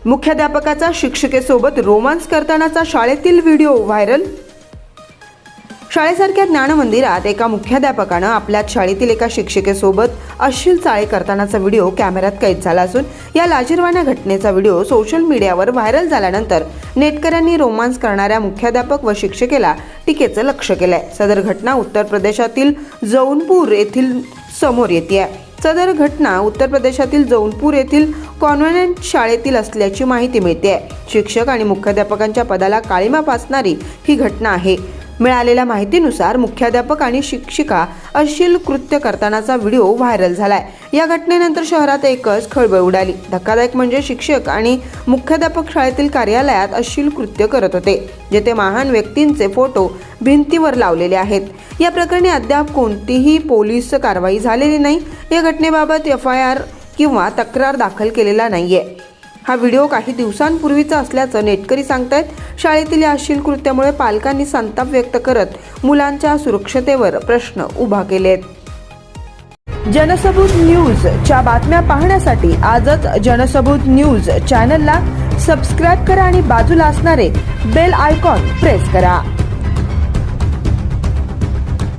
मुख्याध्यापकाचा शिक्षिकेसोबत romance करतानाचा शाळेतील video viral. शाळेसारख्या ज्ञान मंदिरात एका मुख्याध्यापकानं आपल्या शाळेतील एका शिक्षिकेसोबत अश्लील चाळे करतानाचा व्हिडिओ कॅमेऱ्यात कैद झाला असून या लाजिरवाण्या घटनेचा व्हिडिओ सोशल मीडियावर व्हायरल झाल्यानंतर नेटकऱ्यांनी रोमांस करणाऱ्या मुख्याध्यापक व शिक्षिकेला टीकेचं लक्ष केलंय। सदर घटना उत्तर प्रदेशातील जौनपूर येथील समोर येते। सदर घटना उत्तर प्रदेशातील जौनपूर येथील कॉन्व्हेंट शाळेतील असल्याची माहिती मिळते। शिक्षक आणि मुख्याध्यापकांच्या पदाला काळिमा फासणारी ही घटना आहे। मिळालेल्या माहितीनुसार मुख्याध्यापक आणि शिक्षिका अश्लील कृत्य करतानाचा व्हिडिओ व्हायरल झालाय। या घटनेनंतर शहरात एकच खळबळ उडाली। धक्कादायक म्हणजे शिक्षक आणि मुख्याध्यापक शाळेतील कार्यालयात अश्लील कृत्य करत होते, जेथे महान व्यक्तींचे फोटो भिंतीवर लावलेले आहेत। या प्रकरणी अद्याप कोणतीही पोलीस कारवाई झालेली नाही। या घटनेबाबत FIR किंवा तक्रार दाखल केलेला नाहीये। हा व्हिडिओ काही दिवसांपूर्वीचा असल्याचं नेटकरी सांगतायत। शाळेतील या अश्लील कृत्यामुळे पालकांनी संताप व्यक्त करत मुलांच्या सुरक्षतेवर प्रश्न उभा केलेत। जनसबूत न्यूजच्या बातम्या पाहण्यासाठी आजच जनसबूत न्यूज चॅनलला सबस्क्राईब करा आणि बाजूला असणारे बेल आयकॉन प्रेस करा।